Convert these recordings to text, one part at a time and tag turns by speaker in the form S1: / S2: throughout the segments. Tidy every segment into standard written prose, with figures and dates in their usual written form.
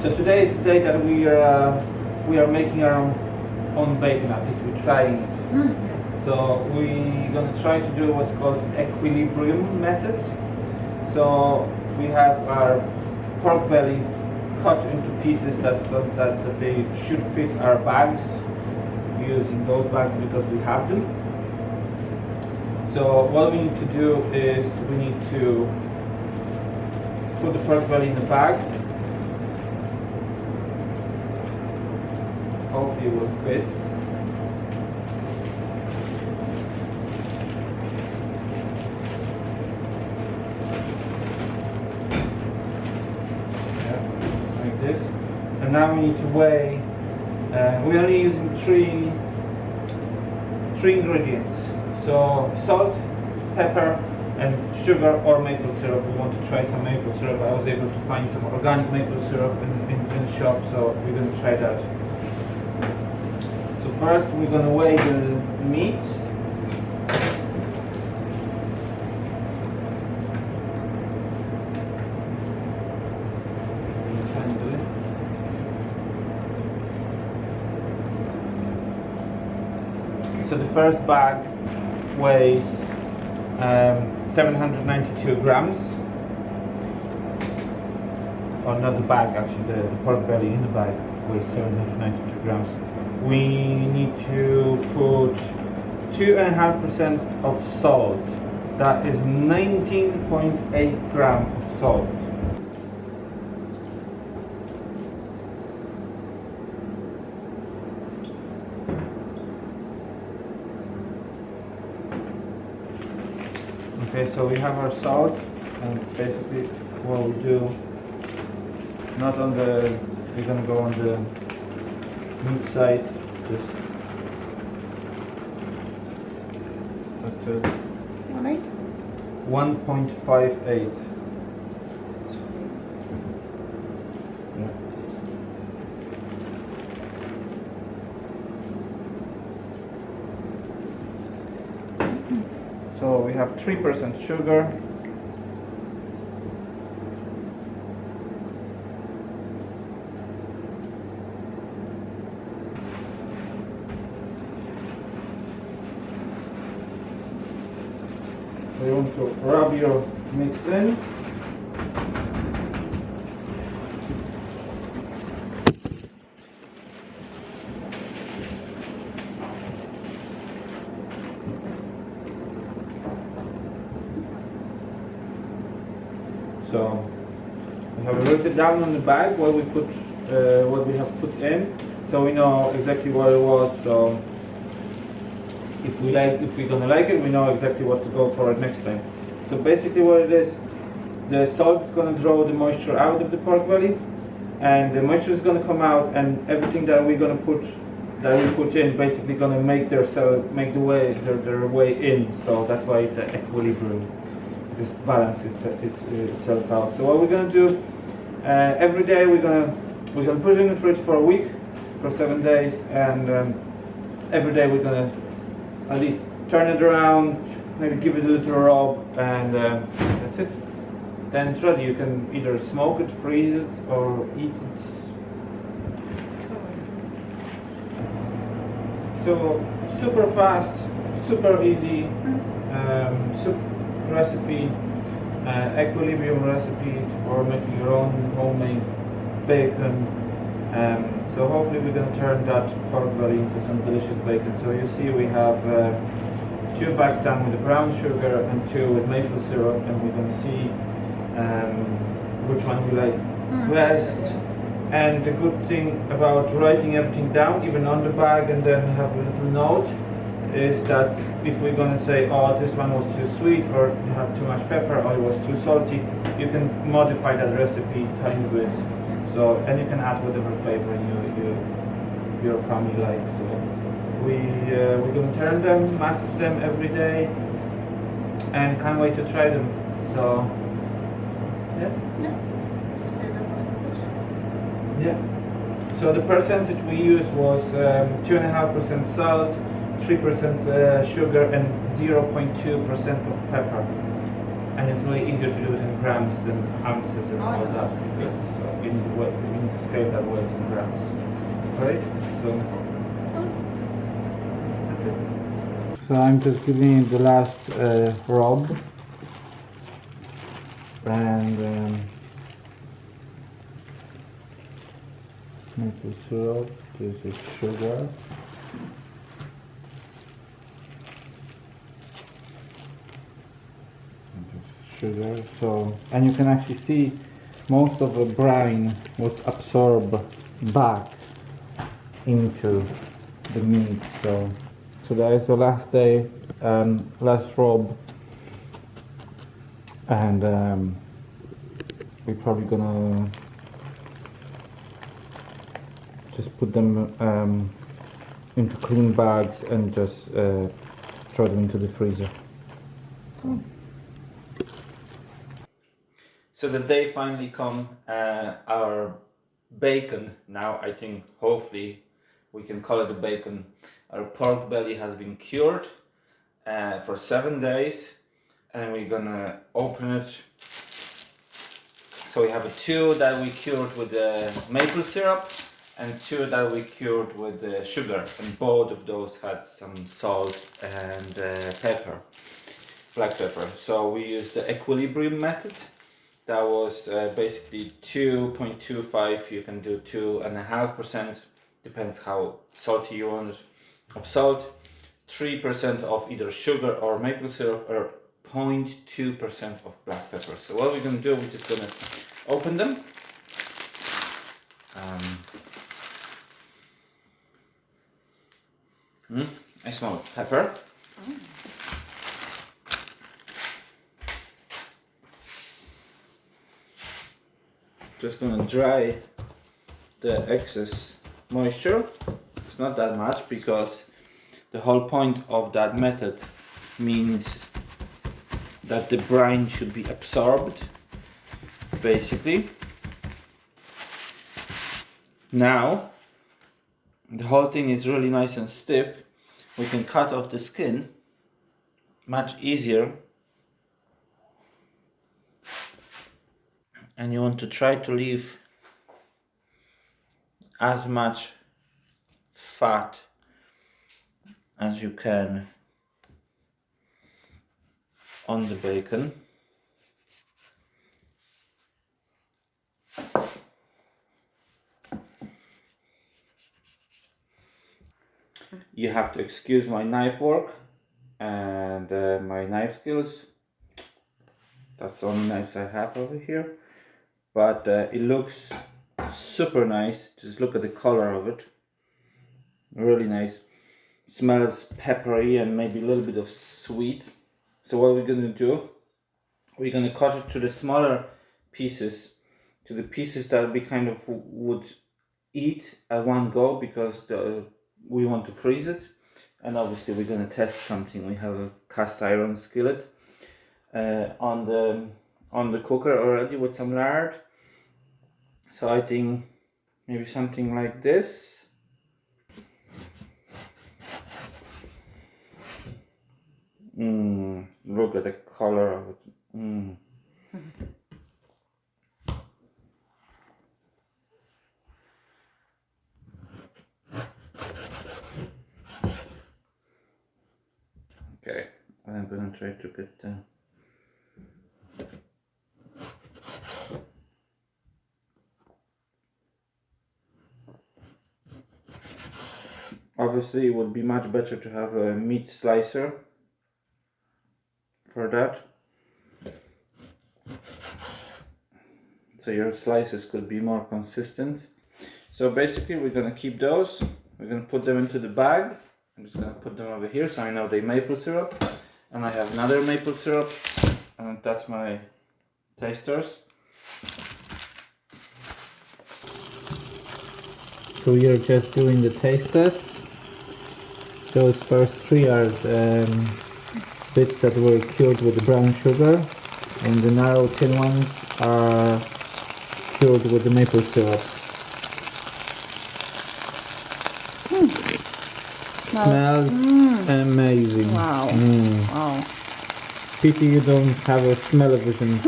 S1: So today is the day that we are making our own bacon. At least we're trying it. So we're gonna try to do what's called equilibrium method. So we have our pork belly cut into pieces that they should fit our bags. Using those bags because we have them. So what we need to do is we need to put the pork belly in the bag. Hopefully it will fit. Yeah, like this. And now we need to weigh. We're only using three ingredients. So salt, pepper, and sugar or maple syrup. We want to try some maple syrup. I was able to find some organic maple syrup in the shop, so we're going to try that. So first we're going to weigh the meat. So the first bag weighs 792 grams. Or not the bag, actually, the pork belly in the bag weighs 792 grams. We need to put 2.5% of salt. That is 19.8 grams of salt. Okay, so we have our salt, and basically what we do, not on the, we're gonna go on the meat side, just, that's it. 1.58. Yeah. So we have 3% sugar. So you want to rub your mix in. So we have written down on the bag what we put, what we have put in, so we know exactly what it was. So if we're gonna like it, we know exactly what to go for it next time. So basically, what it is, the salt is gonna draw the moisture out of the pork belly, and the moisture is gonna come out, and everything that we're gonna put in, basically gonna make their way in. So that's why it's an equilibrium. Just balance itself out. So what we're going to do every day, we're going to put it in the fridge for a week, for 7 days, and every day we're going to at least turn it around, maybe give it a little rub, and that's it. Then it's ready. You can either smoke it, freeze it, or eat it. So super fast, super easy, recipe, equilibrium recipe for making your own homemade bacon. So hopefully we're going to turn that pork belly into some delicious bacon. So you see we have 2 bags done with the brown sugar and 2 with maple syrup, and we're going to see which one we like best. And the good thing about writing everything down, even on the bag, and then have a little note, is that if we're going to say, oh, this one was too sweet, or you have too much pepper, or it was too salty, you can modify that recipe tiny bit. So, and you can add whatever flavor your family likes. So we're going to turn them, massage them every day, and can't wait to try them. So yeah. So the percentage we used was 2.5% salt, 3% sugar, and 0.2% of pepper. And it's really easier to do it in grams than ounces and all that. So we need to scale that way some grams. Right? So that's it. So I'm just giving it the last rub, and maple syrup. This is sugar. Sugar. So, and you can actually see most of the brine was absorbed back into the meat. So that is the last day, last rub, and we're probably gonna just put them into clean bags and just throw them into the freezer. So the day finally come. Our bacon now, I think, hopefully we can call it a bacon. Our pork belly has been cured for 7 days, and we're gonna open it. So we have 2 that we cured with maple syrup and 2 that we cured with sugar, and both of those had some salt and pepper, black pepper. So we used the equilibrium method. That was basically 2.25, you can do 2.5%, depends how salty you want it, of salt, 3% of either sugar or maple syrup, or 0.2% of black pepper. So what we're going to do, we're just going to open them. I smell pepper. Just gonna dry the excess moisture. It's not that much, because the whole point of that method means that the brine should be absorbed, basically. Now the whole thing is really nice and stiff. We can cut off the skin much easier. And you want to try to leave as much fat as you can on the bacon. You have to excuse my knife work and my knife skills. That's the only knives I have over here. But it looks super nice. Just look at the color of it. Really nice. It smells peppery and maybe a little bit of sweet. So what we're gonna do, we're gonna cut it to the smaller pieces, to the pieces that we kind of would eat at one go, because we want to freeze it. And obviously we're gonna test something. We have a cast iron skillet on the cooker already with some lard. So I think maybe something like this. Look at the color of it. Okay, I'm gonna try to get obviously it would be much better to have a meat slicer for that, so your slices could be more consistent. So basically we're gonna keep those, we're gonna put them into the bag. I'm just gonna put them over here so I know they maple syrup, and I have another maple syrup, and that's my tasters. So we are just doing the taste test. Those first 3 are bits that were cured with the brown sugar, and the narrow thin ones are cured with the maple syrup. Smells amazing.
S2: Wow. Wow.
S1: Pity you don't have a smell vision.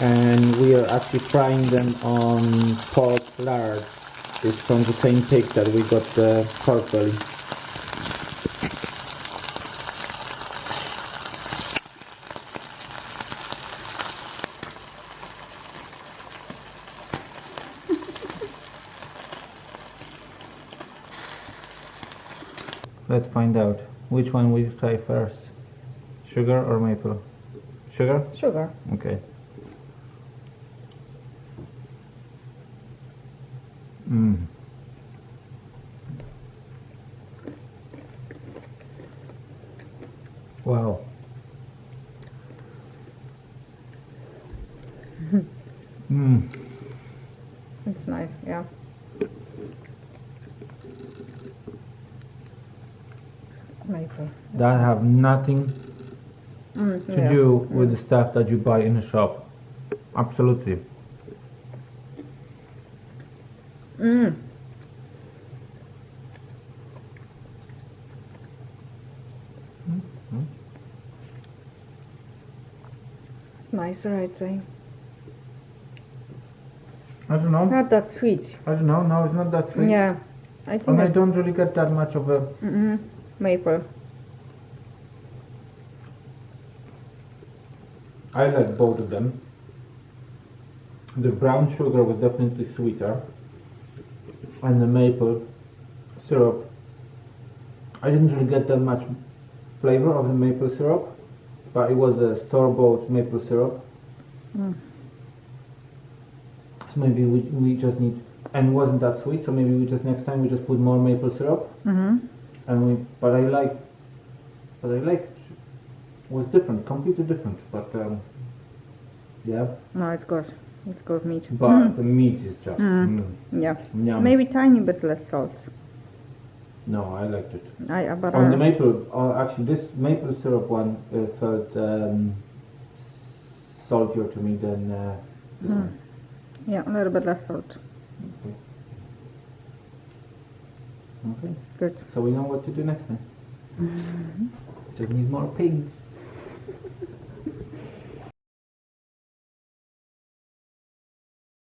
S1: and we are actually frying them on pork lard. It's from the same pig that we got the pork belly. Let's find out which one we try first. Sugar or maple? Sugar?
S2: Sugar.
S1: Okay. Mmm. Wow. Mmm.
S2: It's nice, yeah. Maple.
S1: That have nothing to
S2: yeah.
S1: do with the stuff that you buy in a shop. Absolutely.
S2: Mm. It's nicer, I'd say.
S1: I don't know.
S2: Not that sweet.
S1: I don't know. No, it's not that sweet.
S2: Yeah, I think.
S1: And I don't really get that much of a.
S2: Maple.
S1: I like both of them. The brown sugar was definitely sweeter, and the maple syrup, I didn't really get that much flavor of the maple syrup, but it was a store-bought maple syrup. So maybe we just need, and it wasn't that sweet, so maybe we just next time we just put more maple syrup. And but I like was different, completely different, but yeah.
S2: No, it's good. It's good meat.
S1: But the meat is just
S2: Yeah.
S1: yum.
S2: Maybe tiny bit less salt.
S1: No, I liked it.
S2: But
S1: On the maple, actually this maple syrup one felt saltier to me than this one.
S2: yeah, a little bit less salt.
S1: Okay. Okay.
S2: Good.
S1: So we know what to do next time. Just need more pigs.